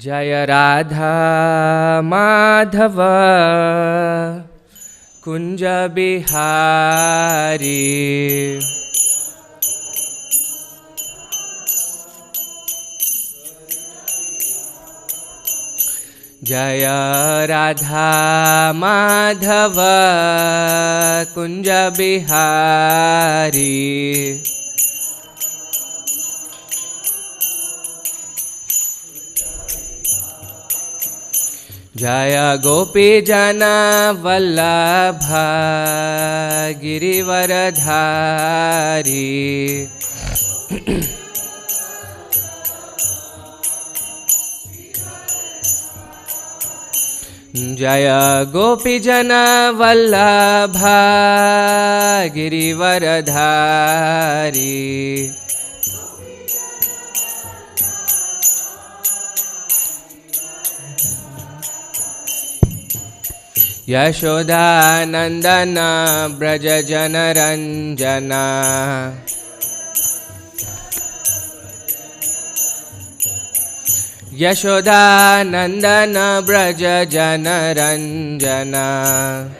Jaya Radha Madhava Kunja Bihari Jaya Radha Madhava Kunja Bihari Jaya Gopi Jana Vallabha Girivaradhari Jaya Gopi Jana Vallabha Girivaradhari Yashoda Nandana Braja Jana Ranjana Yashoda Nandana Braja Jana Ranjana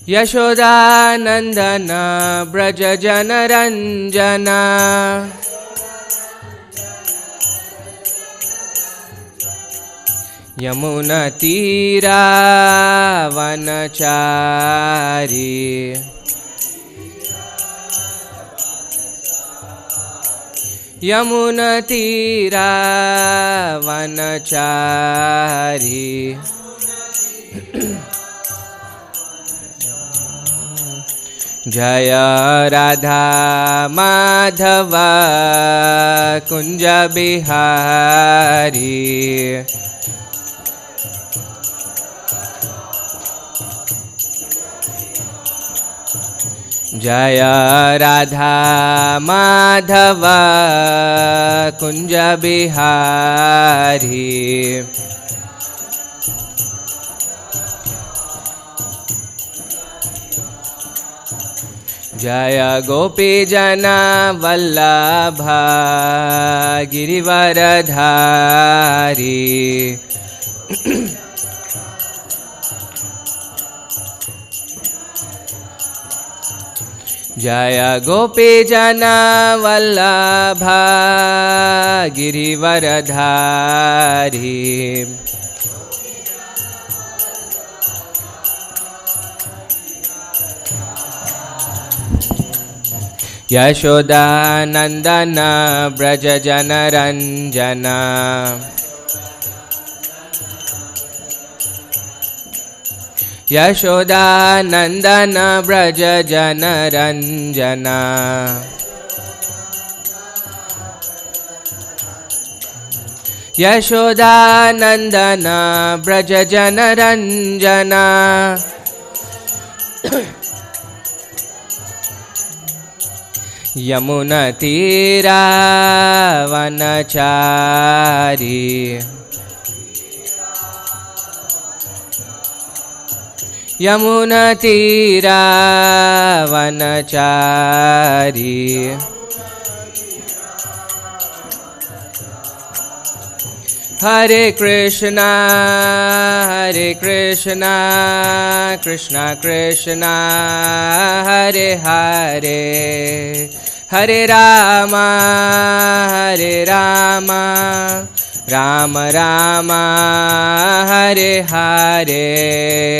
Yashoda Nandana Braja Jana Ranjana Yamuna Tira Vanachari Yamuna Tira Vanachari Jaya Radha Madhava Kunja Bihari Jaya Radha Madhava Kunja Bihari Jaya Gopi Jana Vallabha Girivaradhari Jaya Gopi Jana Vallabha Girivaradhari Yashoda Nandana Braja Jana Ranjana Yashoda Nandana Braja Jana Ranjana Yashoda Nandana Braja Jana Ranjana Yamuna Tira Vanachari Yamuna Tira Vanachari Hare Krishna Krishna Krishna Hare Hare Hare Rama Rama Rama Hare Hare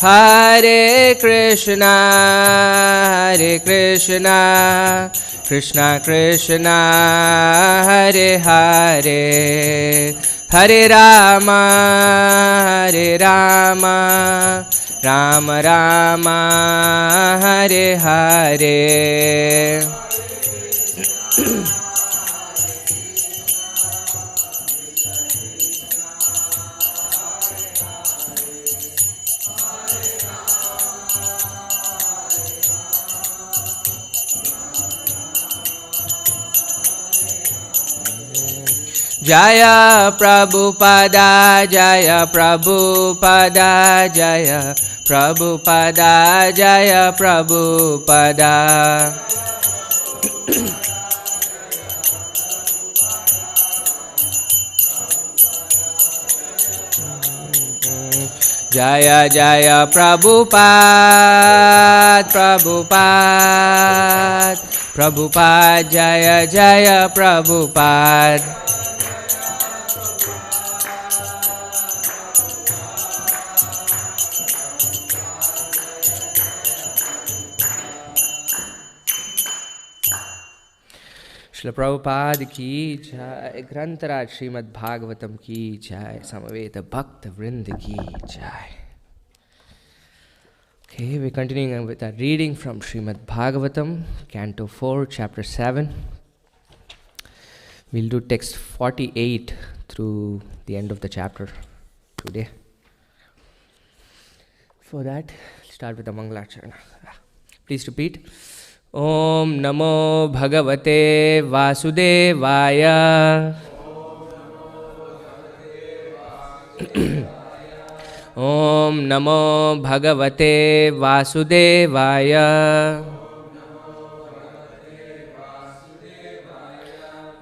Hare Krishna Krishna Krishna Hare Hare Hare Rama Rama Rama Hare Hare Jaya Prabhupada, Jaya Prabhupada, Jaya Prabhupada, Jaya Prabhupada. Jaya Jaya Prabhupada, Prabhupada, Prabhupada, Jaya Jaya Prabhupada. Srila Prabhupada ki jai, Grantaraj Srimad Bhagavatam ki jai, Samaveta Bhakta Vrinda ki jai. Okay, we're continuing with our reading from Srimad Bhagavatam, Canto 4, Chapter 7. We'll do text 48 through the end of the chapter today. For that, start with the Mangalacharana. Please repeat. Om Namo Bhagavate Vasudevaya. Om Namo Bhagavate Vasudevaya.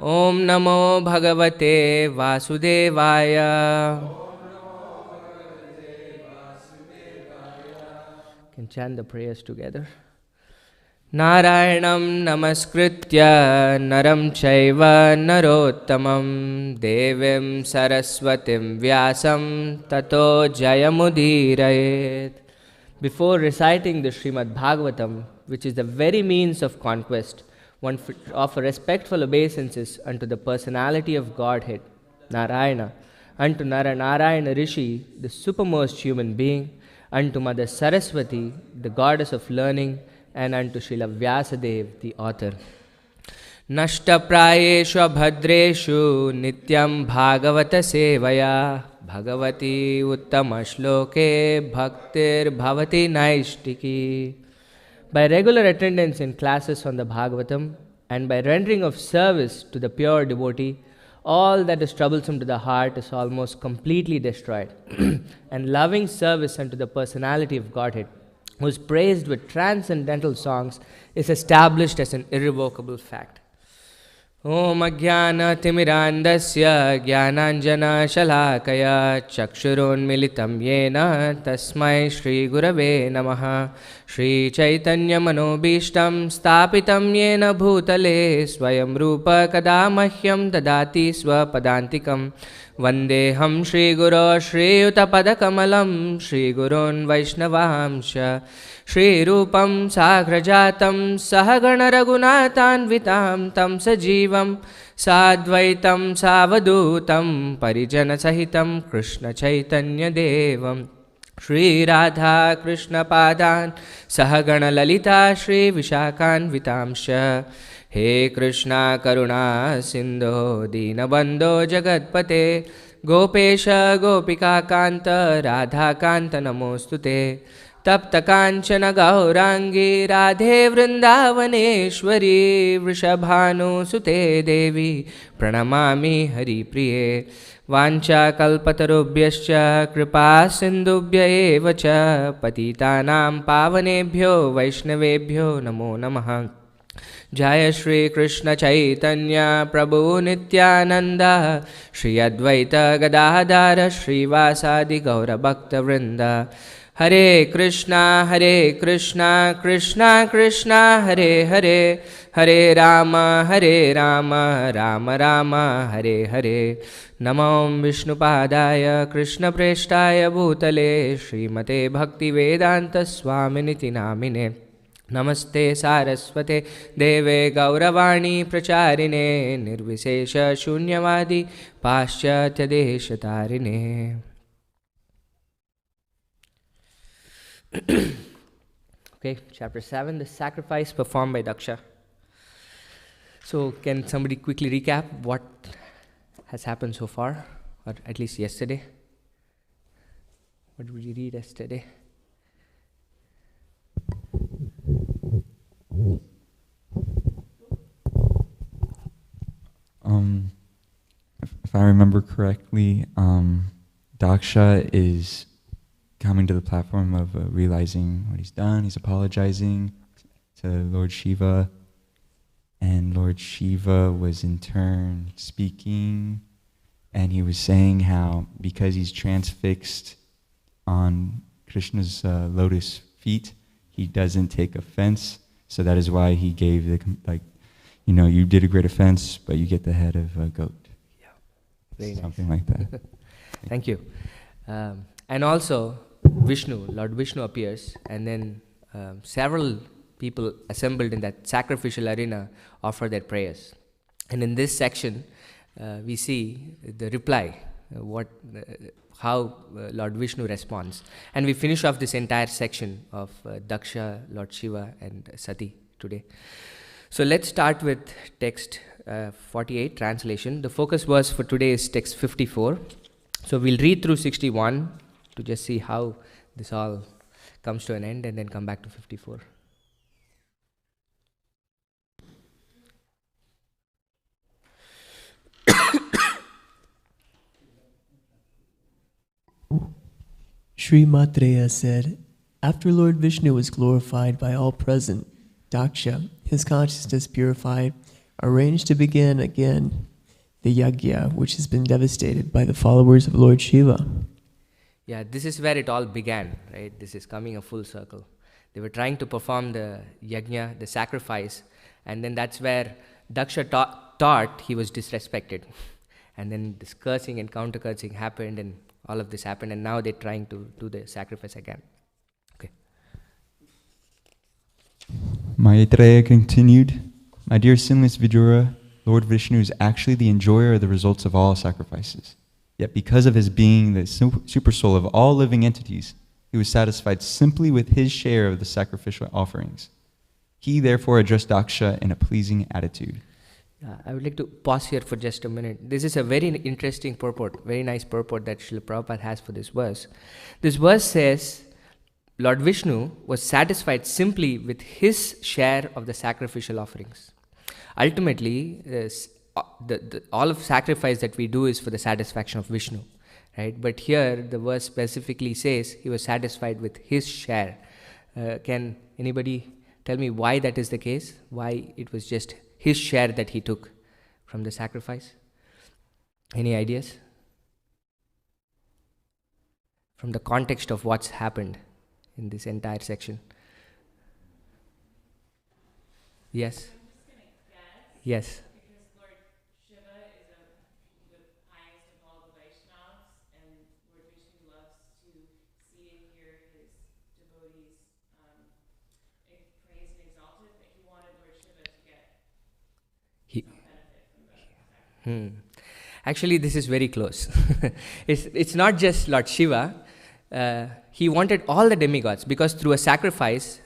Om Namo Bhagavate Vasudevaya. Can chant the prayers together. Narayanam Namaskritya Naram Chaiva Narottamam Devim Saraswatim Vyasam Tato Jayamudirayet. Before reciting the Srimad Bhagavatam, which is the very means of conquest, one offer respectful obeisances unto the personality of Godhead, Narayana, unto Narayana Rishi, the supermost human being, unto Mother Saraswati, the goddess of learning, and unto Srila Vyasadev, the author. Nashta prayeshu bhadreshu nityam bhagavata sevaya bhagavati uttama shloke bhaktir bhavati naishtiki. By regular attendance in classes on the Bhagavatam and by rendering of service to the pure devotee, all that is troublesome to the heart is almost completely destroyed, and loving service unto the personality of Godhead, who is praised with transcendental songs, is established as an irrevocable fact. Om Ajnana Timirandasya Jnananjana Shalakaya Chakshurun Militam Yena Tasmai Shri Gurave Namaha. Shri Chaitanya Manobishtam Stapitam Yena Bhutale Swayam Rupa Kadamahyam Dadati Swapadantikam Vandeham Shri Guru Shri Utapadakamalam Shri Gurun Vaishnavamsha Shri Rupam Sagrajatam Sahagana Raghunathanvitam Tam Sajivam Sadvaitam Savadutam Parijana Sahitam Krishna Chaitanya Devam Shri Radha Krishna Padan Sahagana Lalita Shri Vishakan Vitamsha. He Krishna Karuna Sindho Dinabandho Jagatpate Gopesha Gopika Kanta Radha Kanta Namostute Tapta Kanchana Gaurangi Radhe Vrindavaneshwari Vrishabhanu Sute Devi Pranamami Hari Priye Vancha Kalpatarubhyascha Kripa Sindubhya Evacha Patitanam Pavanebhyo Vaishnavebhyo Namo Namaha. Jaya Shri Krishna Chaitanya Prabhu Nityananda Shri Advaita Gadadhara Shri Vasadi Gaura Bhakta Vrinda. Hare Krishna Krishna Krishna Hare Hare Hare Rama Rama Rama Hare Hare. Namam Vishnupadaya Krishna Preshtaya Bhutale Srimate Bhakti Vedanta Swaminiti Namine. Namaste Saraswate Deve Gauravani Pracharine Nirvisesha Shunyavadi Paschatya Deshatarine. Okay, chapter 7, the sacrifice performed by Daksha. So, can somebody quickly recap what has happened so far, or at least yesterday? What did we read yesterday? if I remember correctly, Daksha is coming to the platform of realizing what he's done. He's apologizing to Lord Shiva, and Lord Shiva was in turn speaking, and he was saying how because he's transfixed on Krishna's lotus feet, he doesn't take offense. So that is why he gave you did a great offense, but you get the head of a goat. Yeah, very Something nice. like that. Thank you. And also, Lord Vishnu appears, and then several people assembled in that sacrificial arena offer their prayers. And in this section, we see the reply, how Lord Vishnu responds. And we finish off this entire section of Daksha, Lord Shiva, and Sati today. So let's start with text 48, translation. The focus verse for today is text 54. So we'll read through 61 to just see how this all comes to an end, and then come back to 54. Sri Maitreya said, after Lord Vishnu was glorified by all present, Daksha, his consciousness purified, arranged to begin again the yagya, which has been devastated by the followers of Lord Shiva. Yeah, this is where it all began, right? This is coming a full circle. They were trying to perform the yajna, the sacrifice, and then that's where Daksha thought he was disrespected. And then this cursing and counter-cursing happened, and all of this happened, and now they're trying to do the sacrifice again. Okay. Maitreya continued, my dear sinless Vidura, Lord Vishnu is actually the enjoyer of the results of all sacrifices. Yet because of his being the supersoul of all living entities, he was satisfied simply with his share of the sacrificial offerings. He therefore addressed Daksha in a pleasing attitude. I would like to pause here for just a minute. This is a very interesting purport, very nice purport that Srila Prabhupada has for this verse. This verse says, Lord Vishnu was satisfied simply with his share of the sacrificial offerings. Ultimately, all of sacrifice that we do is for the satisfaction of Vishnu, right? But here, the verse specifically says he was satisfied with his share. Can anybody tell me why that is the case? Why it was just his share that he took from the sacrifice? Any ideas? From the context of what's happened in this entire section. Yes? Yes. Because Lord Shiva is the highest of all the Vaishnavas, and Lord Vishnu loves to see and hear his devotees praised and exalted, that he wanted Lord Shiva to get some benefit from the sacrifice. Actually, this is very close. It's not just Lord Shiva. He wanted all the demigods, because through a sacrifice,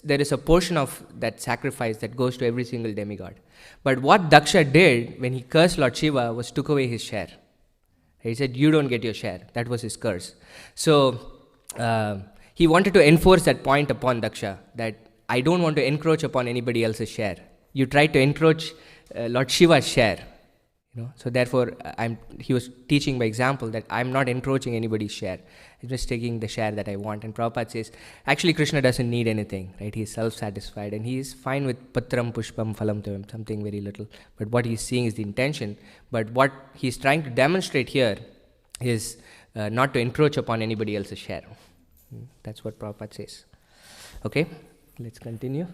there is a portion of that sacrifice that goes to every single demigod. But what Daksha did when he cursed Lord Shiva was took away his share. He said, you don't get your share. That was his curse. So he wanted to enforce that point upon Daksha, that I don't want to encroach upon anybody else's share. You try to encroach Lord Shiva's share. So therefore, he was teaching by example that I'm not encroaching anybody's share. I'm just taking the share that I want. And Prabhupada says, actually Krishna doesn't need anything, right? He's self-satisfied and he is fine with patram pushpam phalam tuvam, something very little. But what he's seeing is the intention. But what he's trying to demonstrate here is not to encroach upon anybody else's share. That's what Prabhupada says. Okay, let's continue.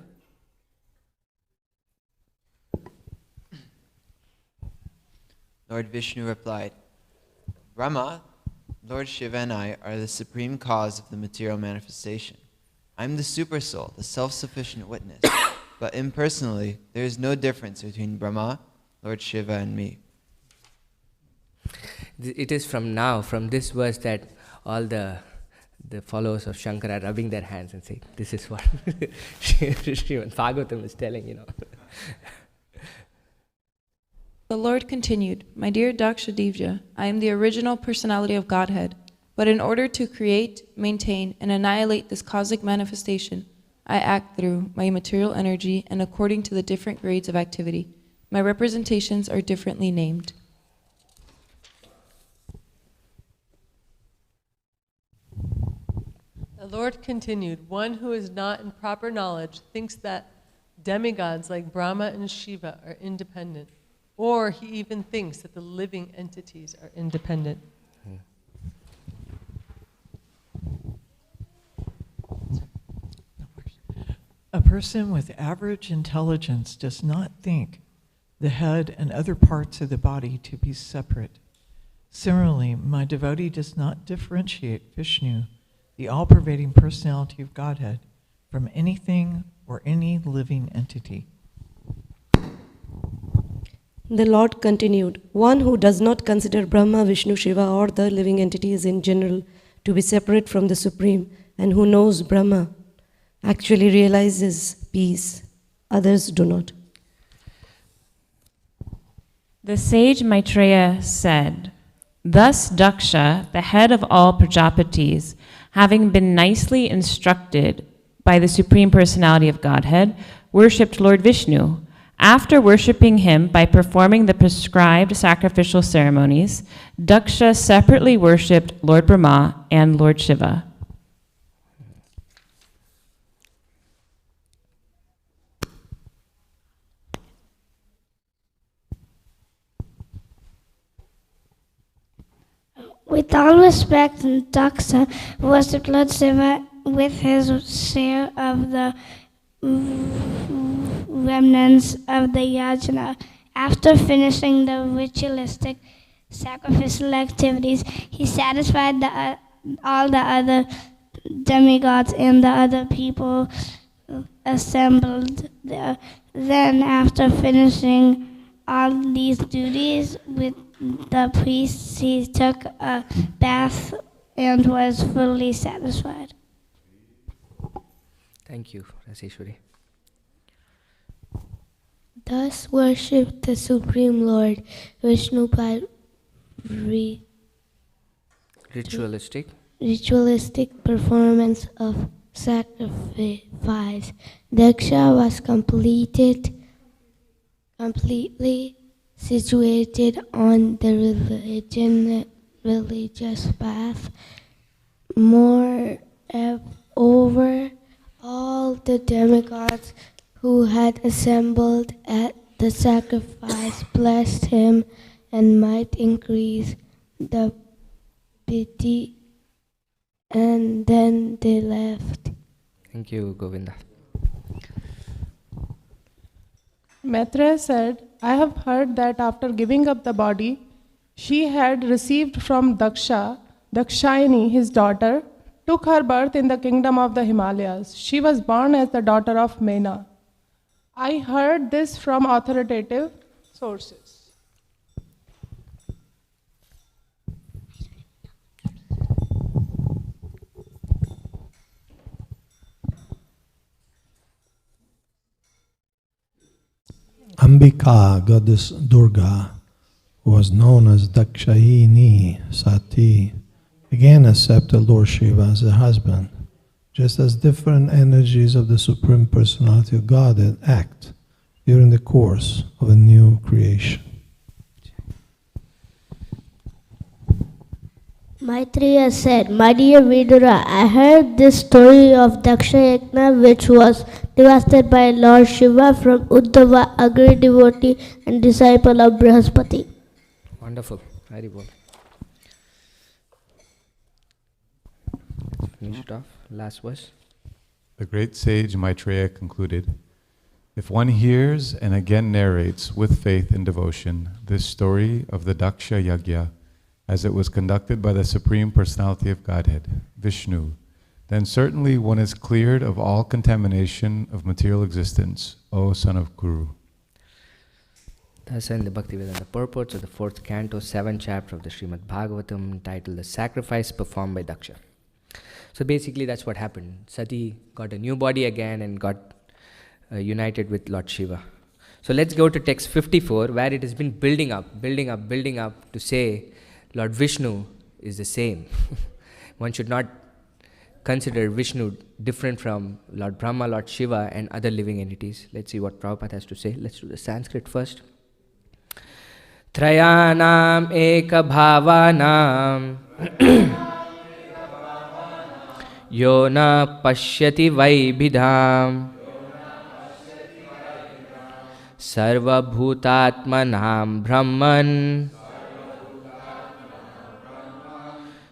Lord Vishnu replied, Brahma, Lord Shiva and I are the supreme cause of the material manifestation. I am the supersoul, the self-sufficient witness. But impersonally, there is no difference between Brahma, Lord Shiva and me. It is from this verse, that all the followers of Shankara are rubbing their hands and saying, this is what Srimad Bhagavatam is telling, The Lord continued, my dear Dakshadevya, I am the original personality of Godhead, but in order to create, maintain, and annihilate this cosmic manifestation, I act through my material energy and according to the different grades of activity. My representations are differently named. Lord continued, one who is not in proper knowledge thinks that demigods like Brahma and Shiva are independent, or he even thinks that the living entities are independent. A person with average intelligence does not think the head and other parts of the body to be separate. Similarly, my devotee does not differentiate Vishnu, the all-pervading personality of Godhead, from anything or any living entity. The Lord continued, one who does not consider Brahma, Vishnu, Shiva or the living entities in general to be separate from the Supreme, and who knows Brahma, actually realizes peace. Others do not. The sage Maitreya said, thus Daksha, the head of all Prajapatis, having been nicely instructed by the Supreme Personality of Godhead, worshipped Lord Vishnu. After worshipping him by performing the prescribed sacrificial ceremonies, Daksha separately worshipped Lord Brahma and Lord Shiva. With all respect, Daksha worshipped Lord Shiva with his share of the remnants of the yajna. After finishing the ritualistic sacrificial activities, he satisfied all the other demigods and the other people assembled there. Then, after finishing all these duties with the priests, he took a bath and was fully satisfied. Thank you, Raseshwari. Thus worshipped the Supreme Lord Vishnu by Ritualistic performance of sacrifice. Daksha was completely situated on the religious path. Moreover, all the demigods who had assembled at the sacrifice blessed him and might increase the pity, and then they left. Thank you, Govinda. Maitreya said, I have heard that after giving up the body, she had received from Daksha, Dakshayani, his daughter, took her birth in the kingdom of the Himalayas. She was born as the daughter of Mena. I heard this from authoritative sources. Ambika, goddess Durga, who was known as Dakshayini Sati, again accepted Lord Shiva as her husband, just as different energies of the Supreme Personality of Godhead act during the course of a new creation. Maitreya said, my dear Vidura, I heard this story of Dakshayagna, which was devastated by Lord Shiva from Uddhava, a great devotee and disciple of Brihaspati. Wonderful. Very well. Finish it off. Last verse. The great sage Maitreya concluded, if one hears and again narrates with faith and devotion this story of the Daksha Yagya, as it was conducted by the Supreme Personality of Godhead, Vishnu, then certainly one is cleared of all contamination of material existence, O son of Kuru. Thus in the Bhaktivedanta purports of the 4th canto, 7th chapter of the Srimad Bhagavatam, titled The Sacrifice Performed by Daksha. So basically that's what happened. Sati got a new body again and got united with Lord Shiva. So let's go to text 54, where it has been building up to say Lord Vishnu is the same. One should not consider Vishnu different from Lord Brahma, Lord Shiva and other living entities. Let's see what Prabhupada has to say. Let's do the Sanskrit first. Trayanam eka bhavanam Yo na pashyati vaibhidham. Sarva bhutatmanam brahman.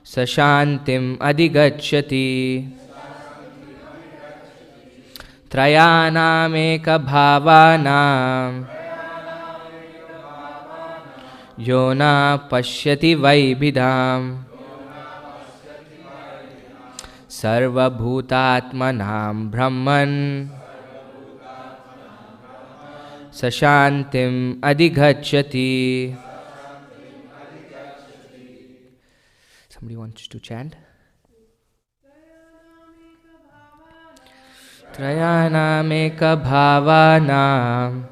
Sashantim adhigacchati. Trayanameka bhavanam. Yo na pashyati vaibhidham. Sarva bhutatmanam brahman. Sashantim adhigacchati. Somebody wants to chant? Trayanameka bhavanam.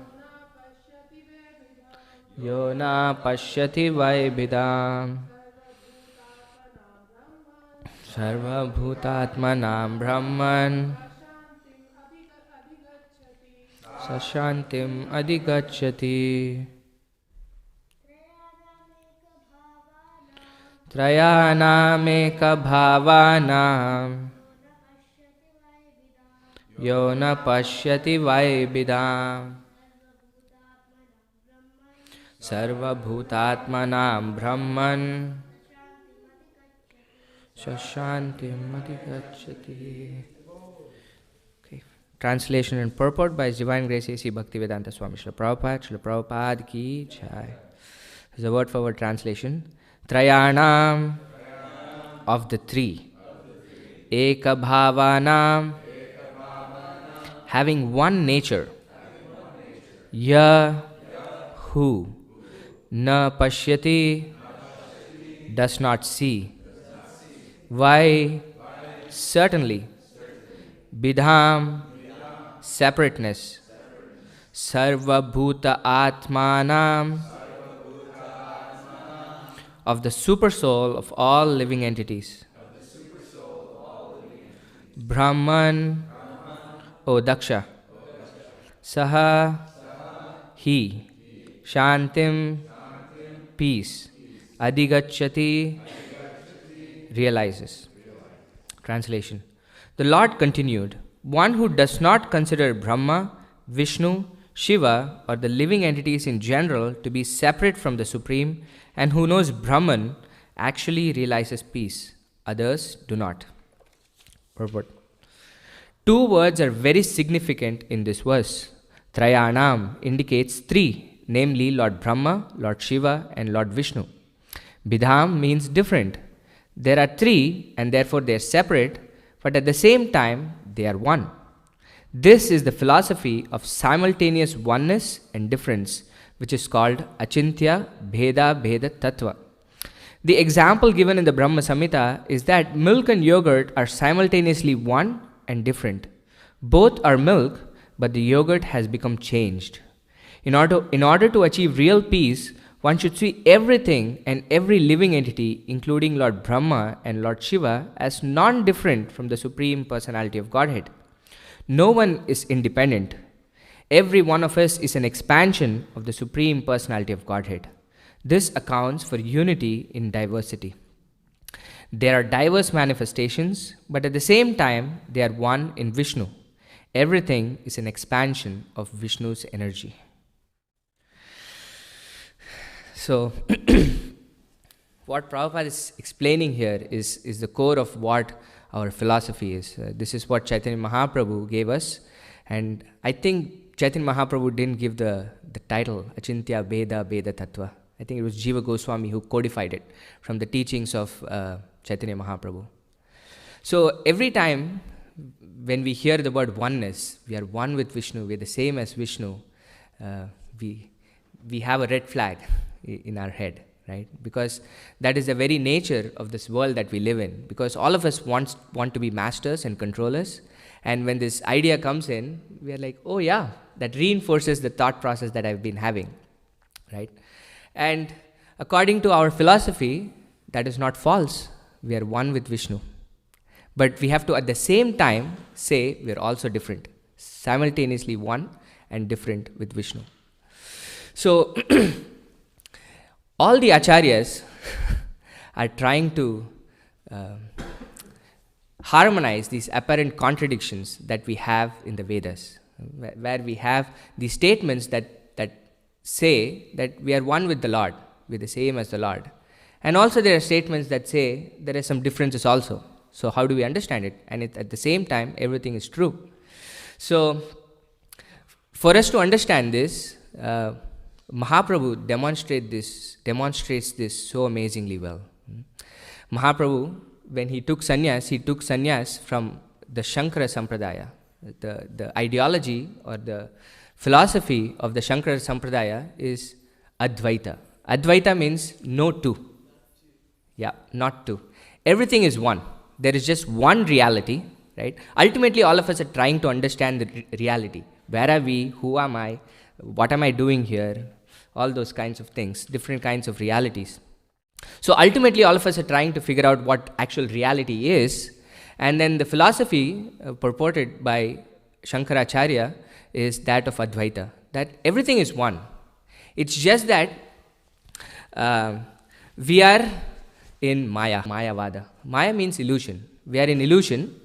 Yo na pashyati vaibhidham. Sarva bhutatmanam brahman. Sashantim adhigacchati. Trayanameka bhavanam. Yo na pashyati vaibhidham. Sarva bhutatmanam brahman. Sashantim adhigacchati. Okay. Translation and purport by His Divine Grace A.C. Bhaktivedanta Swami Srila Prabhupada. Srila Prabhupada ki jai. This is a word for word translation. Trayanam, of the three. Eka bhavanam, having one nature. Ya, who. Na pashyati, does not see. Why? Certainly. Bidham, separateness. Sarva bhuta atmanam, of the super soul of all living entities. Brahman, O Daksha. Saha, he. Shantim, peace. Adhigacchati, realizes. Translation. The Lord continued, one who does not consider Brahma, Vishnu, Shiva, or the living entities in general to be separate from the Supreme, and who knows Brahman, actually realizes peace. Others do not. Purport. Two words are very significant in this verse. Trayanam indicates three, namely Lord Brahma, Lord Shiva, and Lord Vishnu. Bidham means different. There are three, and therefore they are separate, but at the same time, they are one. This is the philosophy of simultaneous oneness and difference, which is called Achintya Bheda Bheda Tattva. The example given in the Brahma Samhita is that milk and yogurt are simultaneously one and different. Both are milk, but the yogurt has become changed. In order to achieve real peace, one should see everything and every living entity, including Lord Brahma and Lord Shiva, as non-different from the Supreme Personality of Godhead. No one is independent. Every one of us is an expansion of the Supreme Personality of Godhead. This accounts for unity in diversity. There are diverse manifestations, but at the same time, they are one in Vishnu. Everything is an expansion of Vishnu's energy. So, what Prabhupada is explaining here is the core of what our philosophy is. This is what Chaitanya Mahaprabhu gave us, and I think Chaitanya Mahaprabhu didn't give the title Achintya Bheda Bheda Tattva. I think it was Jiva Goswami who codified it from the teachings of Chaitanya Mahaprabhu. So every time when we hear the word oneness, we are one with Vishnu, we are the same as Vishnu, we have a red flag in our head, right? Because that is the very nature of this world that we live in. Because all of us want to be masters and controllers, and when this idea comes in, we are like, oh yeah, that reinforces the thought process that I've been having, right? And according to our philosophy, that is not false. We are one with Vishnu. But we have to at the same time say we are also different, simultaneously one and different with Vishnu. So, all the acharyas are trying to harmonize these apparent contradictions that we have in the Vedas, where we have these statements that say that we are one with the Lord, we're the same as the Lord. And also there are statements that say there are some differences also. So how do we understand it? And at the same time, everything is true. So for us to understand this, Mahaprabhu demonstrates this so amazingly well. Mahaprabhu, when he took sannyas from the Shankara Sampradaya. The ideology or the philosophy of the Shankara Sampradaya is Advaita. Advaita means no two. Yeah, not two. Everything is one. There is just one reality, right? Ultimately, all of us are trying to understand the reality. Where are we? Who am I? What am I doing here? All those kinds of things, different kinds of realities. So ultimately, all of us are trying to figure out what actual reality is. And then the philosophy purported by Shankaracharya is that of Advaita, that everything is one. It's just that we are in Maya, Mayavada. Maya means illusion. We are in illusion.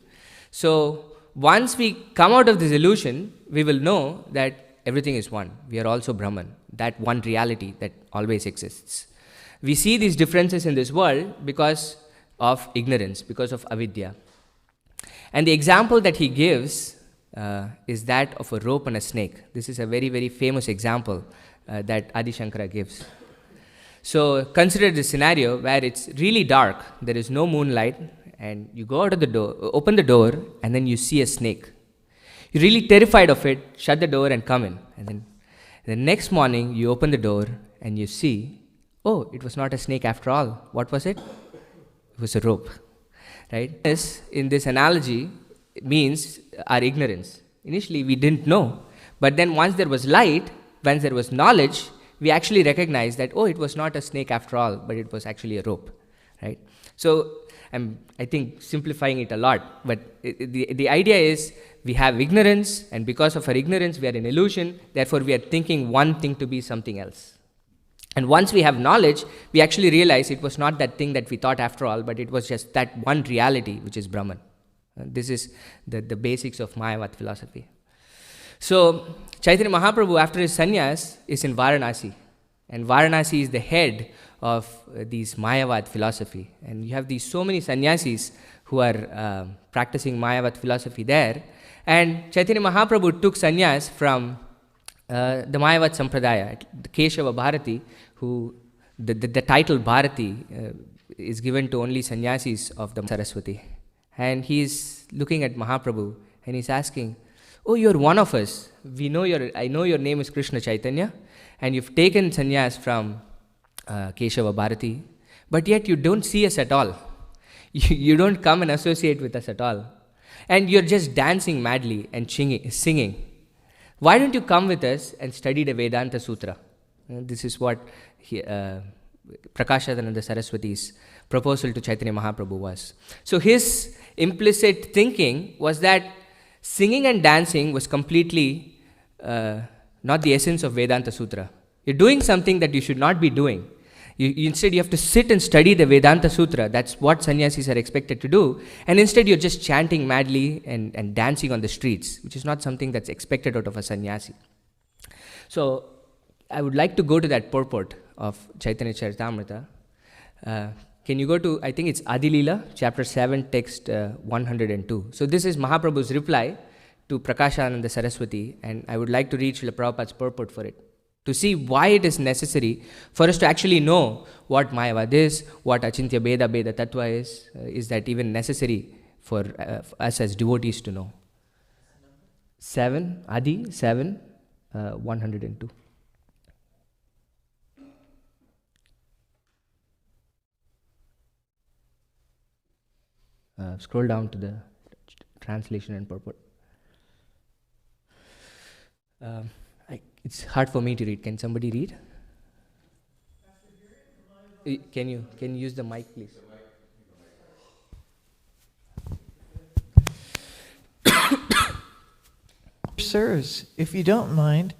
So once we come out of this illusion, we will know that everything is one. We are also Brahman, that one reality that always exists. We see these differences in this world because of ignorance, because of avidya. And the example that he gives is that of a rope and a snake. This is a very, very famous example that Adi Shankara gives. So consider this scenario where it's really dark, there is no moonlight, and you go out of the door, open the door, and then you see a snake. You're really terrified of it, shut the door and come in. And then the next morning you open the door and you see, oh, it was not a snake after all. What was it? It was a rope. Right? This, in this analogy, means our ignorance. Initially, we didn't know. But then once there was light, once there was knowledge, we actually recognized that, oh, it was not a snake after all, but it was actually a rope. Right? So, I think simplifying it a lot, but the idea is we have ignorance, and because of our ignorance, we are in illusion, therefore we are thinking one thing to be something else. And once we have knowledge, we actually realize it was not that thing that we thought after all, but it was just that one reality, which is Brahman. This is the basics of Mayavad philosophy. So, Chaitanya Mahaprabhu, after his sannyas, is in Varanasi. And Varanasi is the head of these Mayavad philosophy. And you have these so many sannyasis who are practicing Mayavad philosophy there. And Chaitanya Mahaprabhu took sannyas from the Mayavad Sampradaya, the Keshava Bharati, who the title Bharati is given to only sannyasis of the Saraswati. And he's looking at Mahaprabhu and he's asking, oh, you're one of us. I know your name is Krishna Chaitanya, and you've taken sannyas from Keshava Bharati, but yet you don't see us at all. You don't come and associate with us at all. And you're just dancing madly and singing. Why don't you come with us and study the Vedanta Sutra? This is what Prakashadananda Saraswati's proposal to Chaitanya Mahaprabhu was. So his implicit thinking was that singing and dancing was completely not the essence of Vedanta Sutra. You're doing something that you should not be doing. Instead, you have to sit and study the Vedanta Sutra. That's what sannyasis are expected to do. And instead, you're just chanting madly and dancing on the streets, which is not something that's expected out of a sannyasi. So, I would like to go to that purport of Chaitanya Charitamrita. Can you go to, I think it's Adilila, chapter 7, text 102. So, this is Mahaprabhu's reply to Prakashananda Saraswati, and I would like to read Srila Prabhupada's purport for it, to see why it is necessary for us to actually know what Mayavad is, what Achintya Beda Tattva is that even necessary for us as devotees to know. 7, Adi 7, 102. Scroll down to the translation and purport. It's hard for me to read. Can somebody read? Can you use the mic, please? Sirs, if you don't mind,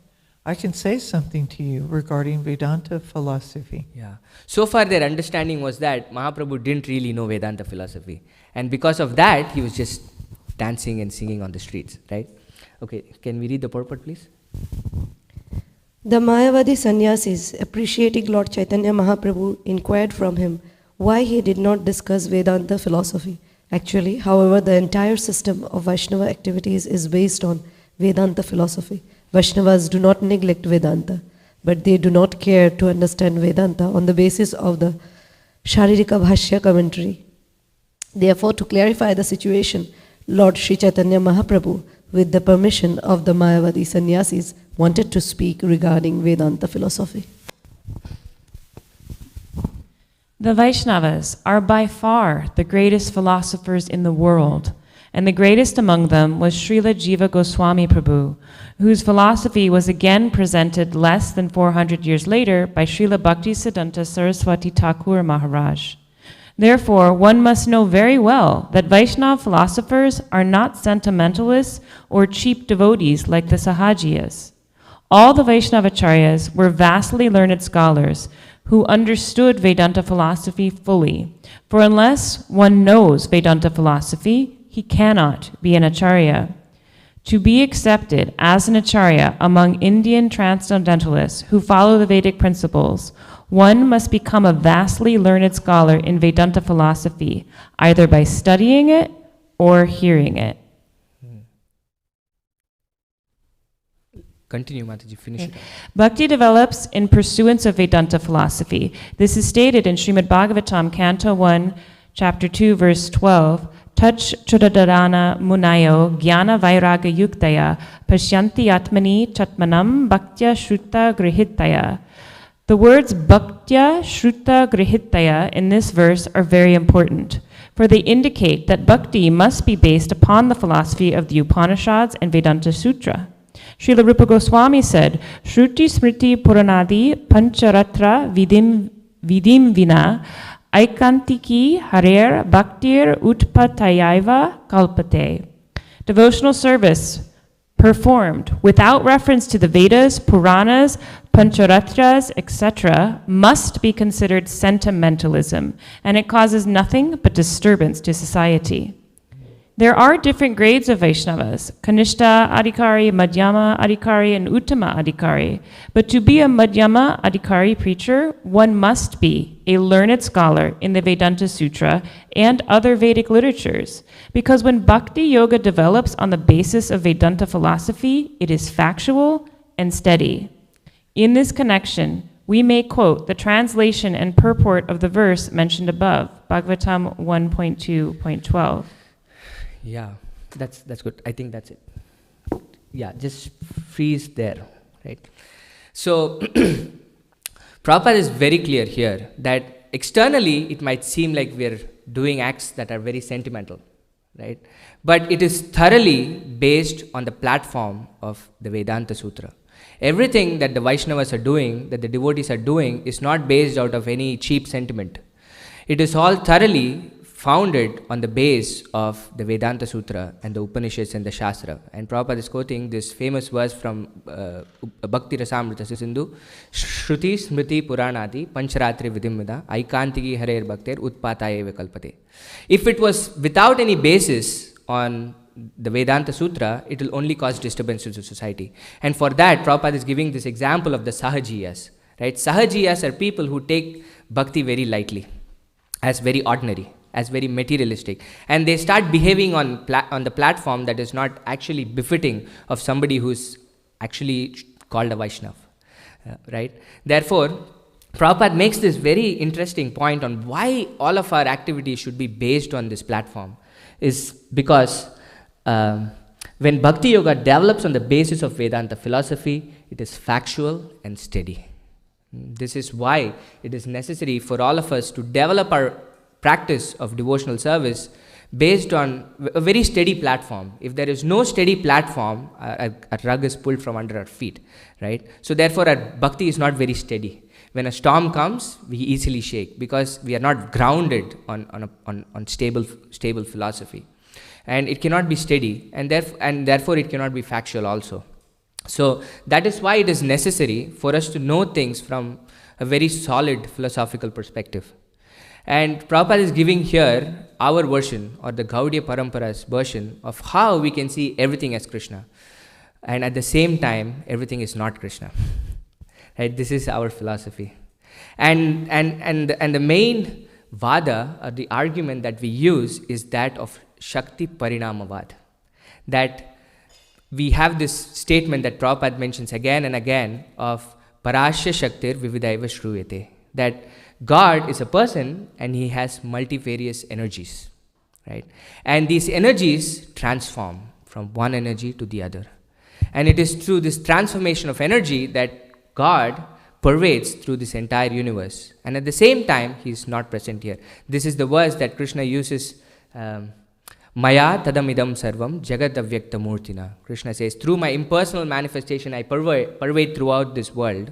I can say something to you regarding Vedanta philosophy. Yeah. So far their understanding was that Mahaprabhu didn't really know Vedanta philosophy. And because of that, he was just dancing and singing on the streets, right? Okay, can we read the purport, please? The Mayavadi sannyasis, appreciating Lord Chaitanya Mahaprabhu, inquired from him why he did not discuss Vedanta philosophy. Actually, however, the entire system of Vaishnava activities is based on Vedanta philosophy. Vaishnavas do not neglect Vedanta, but they do not care to understand Vedanta on the basis of the Sharirika Bhashya commentary. Therefore, to clarify the situation, Lord Sri Chaitanya Mahaprabhu, with the permission of the Mayavadi sannyasis, wanted to speak regarding Vedanta philosophy. The Vaishnavas are by far the greatest philosophers in the world, and the greatest among them was Srila Jiva Goswami Prabhu, whose philosophy was again presented less than 400 years later by Srila Bhaktisiddhanta Saraswati Thakur Maharaj. Therefore, one must know very well that Vaishnava philosophers are not sentimentalists or cheap devotees like the Sahajiyas. All the Vaishnavacharyas were vastly learned scholars who understood Vedanta philosophy fully. For unless one knows Vedanta philosophy, he cannot be an acharya. To be accepted as an acharya among Indian transcendentalists who follow the Vedic principles, one must become a vastly learned scholar in Vedanta philosophy, either by studying it or hearing it. Continue, Mataji, finish it. Bhakti develops in pursuance of Vedanta philosophy. This is stated in Srimad Bhagavatam, Canto 1, Chapter 2, verse 12. Tach Chodadharana Munayo Jnana Vairaga Yuktaya Pashyanti Atmani Chatmanam Bhaktya Shruta Grihitaya. The words Bhaktya Shruta Grihitaya in this verse are very important, for they indicate that bhakti must be based upon the philosophy of the Upanishads and Vedanta Sutra. Srila Rupa Goswami said, Shruti Smriti Puranadi Pancharatra Vidim Vina Aikantiki Harer Bhaktir Utpatayaiva Kalpate. Devotional service performed without reference to the Vedas, Puranas, Pancharatras, etc., must be considered sentimentalism, and it causes nothing but disturbance to society. There are different grades of Vaishnavas, Kanishta Adhikari, Madhyama Adhikari, and Uttama Adhikari. But to be a Madhyama Adhikari preacher, one must be a learned scholar in the Vedanta Sutra and other Vedic literatures. Because when Bhakti Yoga develops on the basis of Vedanta philosophy, it is factual and steady. In this connection, we may quote the translation and purport of the verse mentioned above, Bhagavatam 1.2.12. Yeah, that's good. I think that's it. Yeah, just freeze there, right? So, Prabhupada is very clear here that externally it might seem like we're doing acts that are very sentimental, right? But it is thoroughly based on the platform of the Vedanta Sutra. Everything that the Vaishnavas are doing, that the devotees are doing, is not based out of any cheap sentiment. It is all thoroughly founded on the base of the Vedanta Sutra and the Upanishads and the Shastra. And Prabhupada is quoting this famous verse from Bhakti Rasamrita Sindhu, Shruti Smriti Puranadi Pancharatri Vidimvida Aikantiki Harer Bhaktir Utpataye Vikalpate. If it was without any basis on the Vedanta Sutra, it will only cause disturbance to society. And for that, Prabhupada is giving this example of the Sahajiyas. Right? Sahajiyas are people who take bhakti very lightly, as very ordinary, as very materialistic, and they start behaving on the platform that is not actually befitting of somebody who's actually called a Vaishnava, right? Therefore, Prabhupada makes this very interesting point on why all of our activities should be based on this platform, is because when Bhakti Yoga develops on the basis of Vedanta philosophy, it is factual and steady. This is why it is necessary for all of us to develop our practice of devotional service based on a very steady platform. If there is no steady platform, a rug is pulled from under our feet, right? So therefore our bhakti is not very steady. When a storm comes, we easily shake because we are not grounded on stable philosophy. And it cannot be steady, and therefore it cannot be factual also. So that is why it is necessary for us to know things from a very solid philosophical perspective. And Prabhupada is giving here our version, or the Gaudiya Parampara's version, of how we can see everything as Krishna. And at the same time, everything is not Krishna. Right? This is our philosophy. And the main vada, or the argument that we use, is that of Shakti Parinamavad. That we have this statement that Prabhupada mentions again and again of Parasya Shaktir Vividaiva Shruyate. That God is a person and he has multifarious energies. Right? And these energies transform from one energy to the other. And it is through this transformation of energy that God pervades through this entire universe. And at the same time, he is not present here. This is the verse that Krishna uses, Maya tadamidam sarvam jagat avyakta murtina. Krishna says, through my impersonal manifestation, I pervade throughout this world.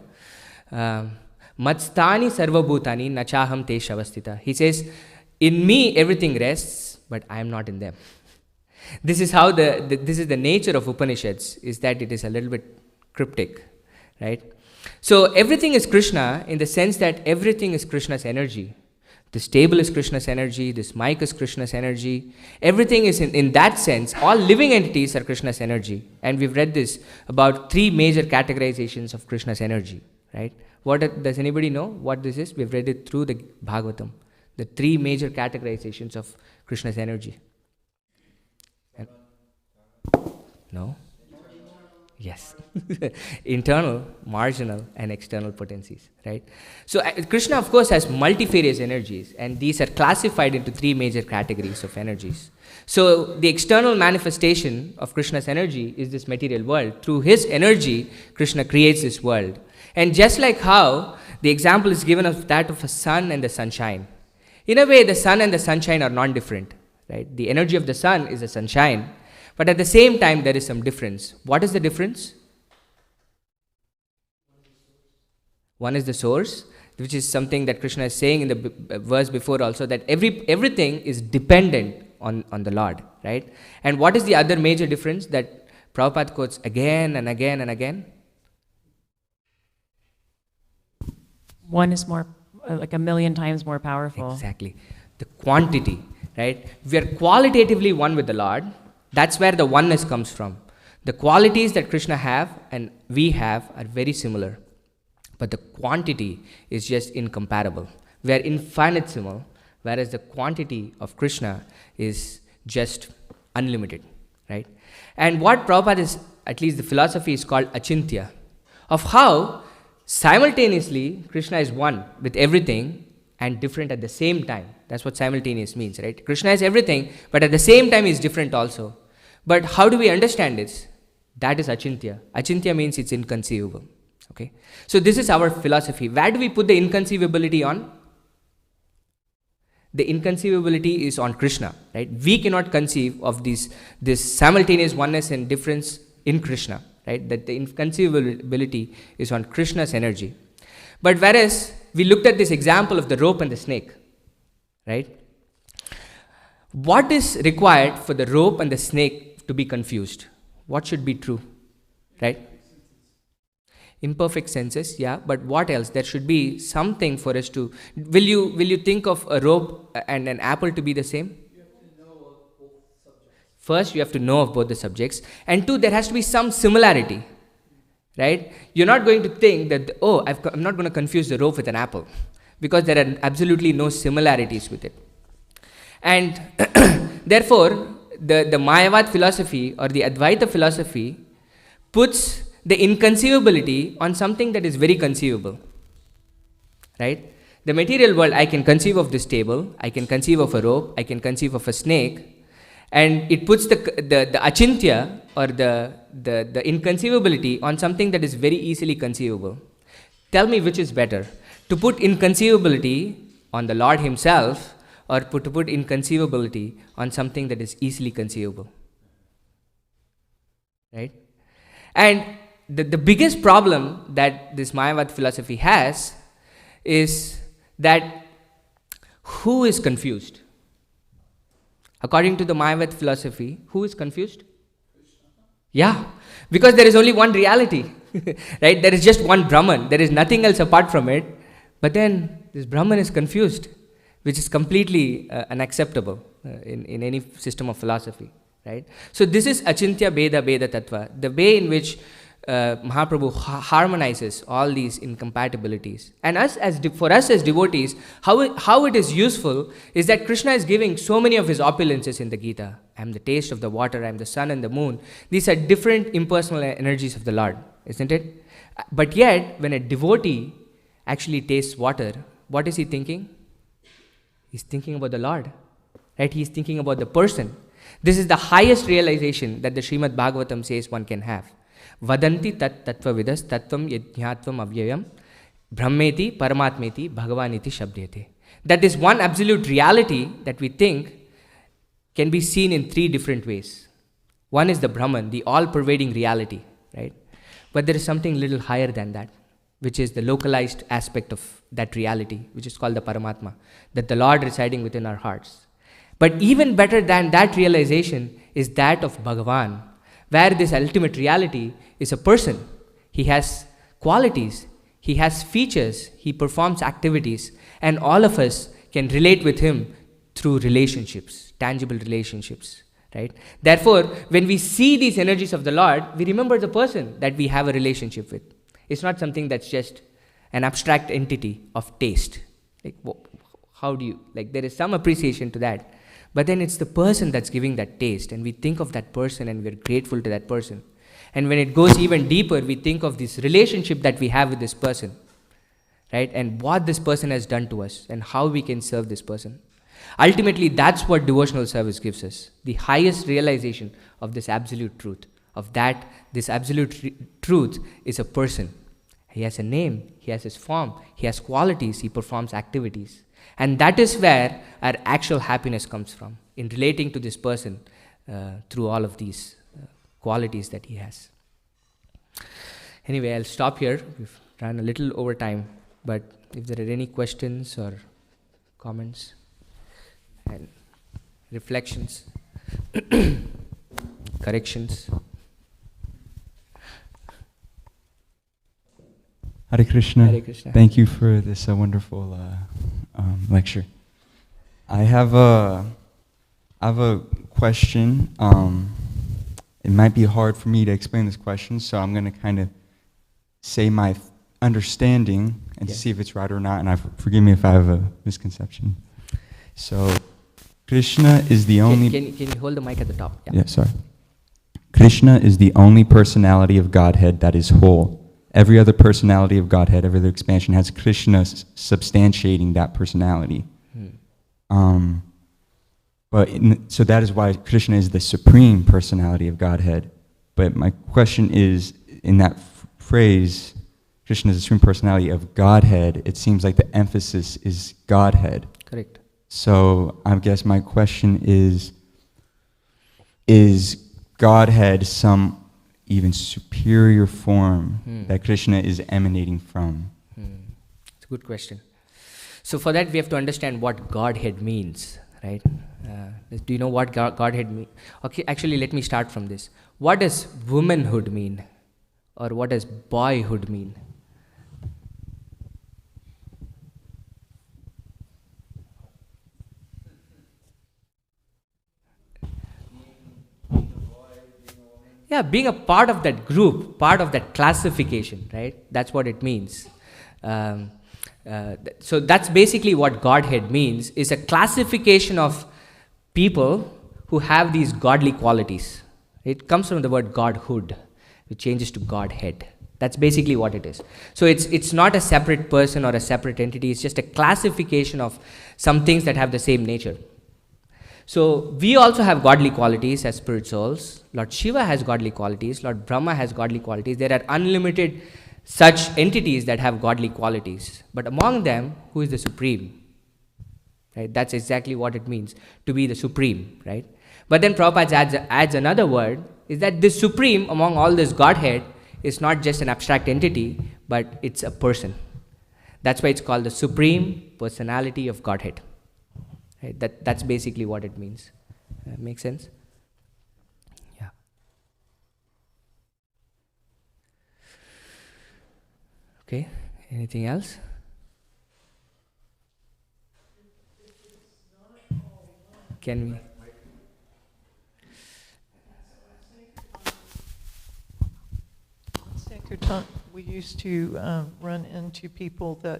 Matstani sarvabhutani nachaham te shavastita. He says, in me everything rests, but I am not in them. This is how this is the nature of Upanishads, is that it is a little bit cryptic, right? So everything is Krishna in the sense that everything is Krishna's energy. This table is Krishna's energy, this mic is Krishna's energy. Everything is in that sense, all living entities are Krishna's energy. And we've read this about 3 major categorizations of Krishna's energy, right? Does anybody know what this is? We've read it through the Bhagavatam. The 3 major categorizations of Krishna's energy. No? Yes. Internal, marginal, and external potencies, right? So Krishna, of course, has multifarious energies, and these are classified into 3 major categories of energies. So the external manifestation of Krishna's energy is this material world. Through his energy, Krishna creates this world. And just like how the example is given of that of a sun and the sunshine, in a way, the sun and the sunshine are non-different, right? The energy of the sun is the sunshine, but at the same time, there is some difference. What is the difference? One is the source, which is something that Krishna is saying in the verse before also, that everything is dependent on the Lord, right? And what is the other major difference that Prabhupada quotes again and again and again? One is more, like 1,000,000 times more powerful. Exactly. The quantity, right? We are qualitatively one with the Lord. That's where the oneness comes from. The qualities that Krishna have and we have are very similar, but the quantity is just incomparable. We are infinitesimal, whereas the quantity of Krishna is just unlimited, right? And what Prabhupada is, at least the philosophy is called achintya, of how simultaneously Krishna is one with everything and different at the same time. That's what simultaneous means, right? Krishna is everything, but at the same time he is different also. But how do we understand this? That is achintya. Achintya means it's inconceivable. Okay? So this is our philosophy. Where do we put the inconceivability on? The inconceivability is on Krishna, right? We cannot conceive of this simultaneous oneness and difference in Krishna, right? That the inconceivability is on Krishna's energy. But whereas we looked at this example of the rope and the snake, right? What is required for the rope and the snake to be confused? What should be true, right? Imperfect senses, yeah, but what else? There should be something for us to... Will you think of a rope and an apple to be the same? You have to know of both subjects. First, you have to know of both the subjects. And 2, there has to be some similarity, right? You're not going to think that, I'm not going to confuse the rope with an apple, because there are absolutely no similarities with it. And therefore, the Mayavad philosophy or the Advaita philosophy puts the inconceivability on something that is very conceivable, right? The material world, I can conceive of this table, I can conceive of a rope, I can conceive of a snake, and it puts the achintya or the inconceivability on something that is very easily conceivable. Tell me which is better, to put inconceivability on the Lord himself, or to put inconceivability on something that is easily conceivable, right? And the biggest problem that this Mayavad philosophy has is that who is confused? According to the Mayavad philosophy, who is confused? Yeah, because there is only one reality, right? There is just one Brahman. There is nothing else apart from it. But then this Brahman is confused, which is completely unacceptable in any system of philosophy, right? So this is Achintya Beda Beda Tattva, the way in which Mahaprabhu harmonizes all these incompatibilities. And for us as devotees, how it is useful is that Krishna is giving so many of his opulences in the Gita. I am the taste of the water, I am the sun and the moon. These are different impersonal energies of the Lord, isn't it? But yet, when a devotee actually tastes water, what is he thinking? He's thinking about the Lord, right? He's thinking about the person. This is the highest realization that the Srimad Bhagavatam says one can have. Vadanti tat tattva vidas tattvam yajñatvam avyayam brahmeti paramatmeti bhagavaniti shabdete. That is one absolute reality that we think can be seen in three different ways. One is the Brahman, the all-pervading reality, right? But there is something little higher than that, which is the localized aspect of that reality, which is called the Paramatma, that the Lord residing within our hearts. But even better than that realization is that of Bhagavan, where this ultimate reality is a person. He has qualities, he has features, he performs activities, and all of us can relate with him through relationships, tangible relationships, right? Therefore, when we see these energies of the Lord, we remember the person that we have a relationship with. It's not something that's just an abstract entity of taste. Like, how do you, like, there is some appreciation to that. But then it's the person that's giving that taste, and we think of that person and we're grateful to that person. And when it goes even deeper, we think of this relationship that we have with this person, right? And what this person has done to us and how we can serve this person. Ultimately, that's what devotional service gives us, the highest realization of this absolute truth, of that this absolute truth is a person. He has a name, he has his form, he has qualities, he performs activities. And that is where our actual happiness comes from, in relating to this person through all of these qualities that he has. Anyway, I'll stop here. We've run a little over time, but if there are any questions or comments and reflections, corrections. Hare Krishna. Hare Krishna. Thank you for this wonderful lecture. I have a question. It might be hard for me to explain this question, so I'm going to kind of say my understanding and see if it's right or not, and forgive me if I have a misconception. So, Krishna is the only... Can you hold the mic at the top? Yeah, sorry. Krishna is the only personality of Godhead that is whole. Every other personality of Godhead, every other expansion has Krishna substantiating that personality. So that is why Krishna is the supreme personality of Godhead. But my question is, in that phrase, Krishna is the supreme personality of Godhead, it seems like the emphasis is Godhead. Correct. So I guess my question is Godhead some even superior form that Krishna is emanating from? It's a good question. So for that we have to understand what Godhead means, right? Do you know what Godhead means? Okay, actually let me start from this. What does womanhood mean? Or what does boyhood mean? Yeah, being a part of that group, part of that classification, right? That's what it means. So that's basically what Godhead means, is a classification of people who have these godly qualities. It comes from the word godhood, which changes to Godhead. That's basically what it is. So it's not a separate person or a separate entity, it's just a classification of some things that have the same nature. So we also have godly qualities as spirit souls. Lord Shiva has godly qualities. Lord Brahma has godly qualities. There are unlimited such entities that have godly qualities. But among them, who is the supreme? Right? That's exactly what it means to be the supreme, right? But then Prabhupada adds another word, is that this supreme among all this Godhead is not just an abstract entity, but it's a person. That's why it's called the Supreme Personality of Godhead. Right? That's basically what it means. Make sense? Yeah. Okay, anything else? Can we? Sankirtan, we used to run into people that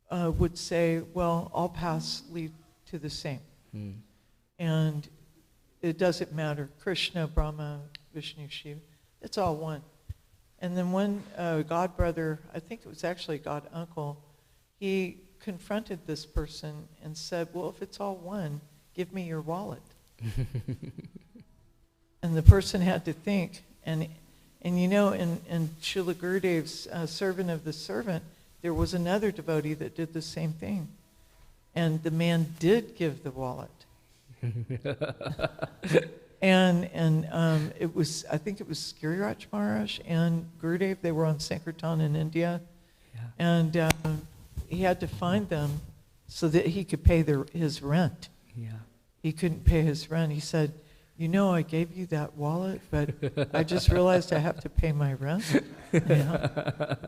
would say, well, all paths lead to the same. And it doesn't matter. Krishna, Brahma, Vishnu, Shiva, it's all one. And then one god brother, I think it was actually god uncle, he confronted this person and said, well, if it's all one, give me your wallet. And the person had to think, and you know, in Srila Gurudev's Servant of the Servant, there was another devotee that did the same thing. And the man did give the wallet. and it was, I think it was Giriraj Maharaj and Gurudev, they were on Sankirtan in India. And he had to find them so that he could pay his rent. He couldn't pay his rent. He said, you know, I gave you that wallet, but I just realized I have to pay my rent.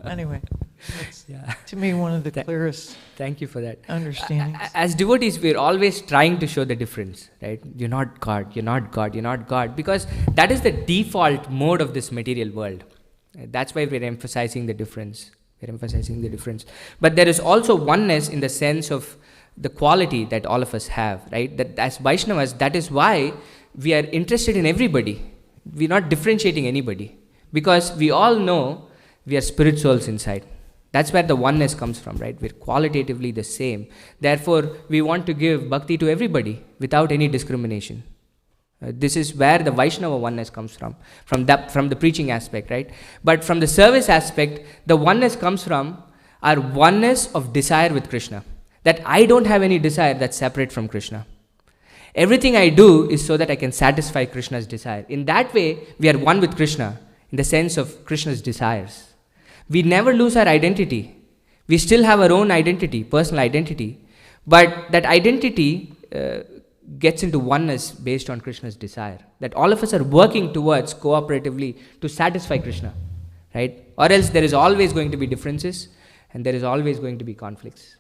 Anyway, it's, to me, one of the clearest Thank you for that. understandings. As devotees, we're always trying to show the difference, right? You're not God, you're not God, you're not God, because that is the default mode of this material world. That's why we're emphasizing the difference. We're emphasizing the difference. But there is also oneness in the sense of the quality that all of us have, right? That as Vaishnavas, that is why we are interested in everybody. We're not differentiating anybody, because we all know we are spirit souls inside. That's where the oneness comes from, right? We're qualitatively the same. Therefore, we want to give bhakti to everybody without any discrimination. This is where the Vaishnava oneness comes from the preaching aspect, right? But from the service aspect, the oneness comes from our oneness of desire with Krishna. That I don't have any desire that's separate from Krishna. Everything I do is so that I can satisfy Krishna's desire. In that way, we are one with Krishna in the sense of Krishna's desires. We never lose our identity. We still have our own identity, personal identity. But that identity gets into oneness based on Krishna's desire. That all of us are working towards cooperatively to satisfy Krishna. Right? Or else there is always going to be differences and there is always going to be conflicts.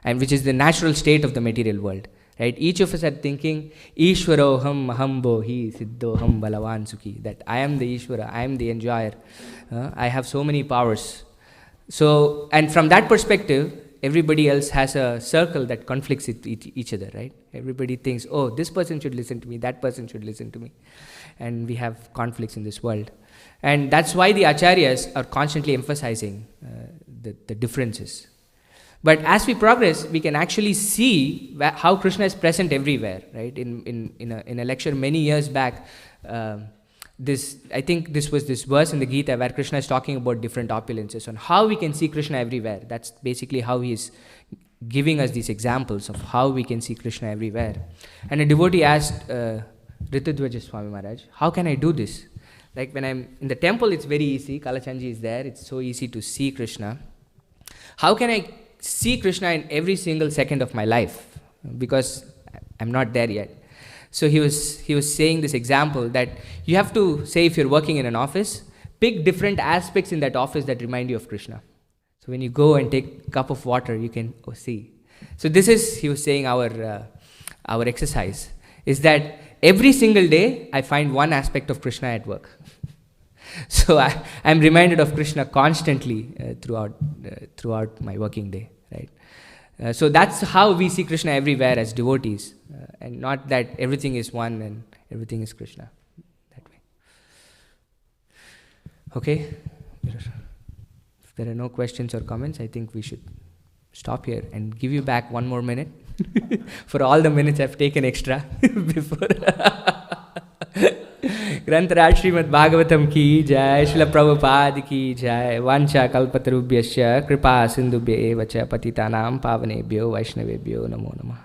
And which is the natural state of the material world. Right? Each of us are thinking, Ishwaroham Mahambohi Siddhoham Balavan Sukhi. That I am the Ishwara, I am the enjoyer. I have so many powers. So, and from that perspective, everybody else has a circle that conflicts with each other, right? Everybody thinks, oh, this person should listen to me, that person should listen to me. And we have conflicts in this world. And that's why the acharyas are constantly emphasizing the differences. But as we progress, we can actually see how Krishna is present everywhere, right? In a lecture many years back, I think this was this verse in the Gita where Krishna is talking about different opulences and how we can see Krishna everywhere. That's basically how he is giving us these examples of how we can see Krishna everywhere. And a devotee asked Ritudvaja Swami Maharaj, how can I do this? Like when I'm in the temple, it's very easy. Kalachanji is there. It's so easy to see Krishna. How can I see Krishna in every single second of my life? Because I'm not there yet. So he was saying this example that you have to say, if you're working in an office, pick different aspects in that office that remind you of Krishna. So when you go and take a cup of water, you can see. So this is, he was saying, our exercise is that every single day I find one aspect of Krishna at work. So I'm reminded of Krishna constantly throughout my working day, right? So that's how we see Krishna everywhere as devotees, and not that everything is one and everything is Krishna, that way. Okay? If there are no questions or comments, I think we should stop here and give you back one more minute for all the minutes I've taken extra before. ग्रंथराज Shrimad Bhagavatam की जय, श्रील प्रभुपाद की जय। वांछा कल्पतरुभ्यश्च कृपा सिंधुभ्य एव च पतितानां पावनेभ्यो वैष्णवेभ्यो नमो नमः।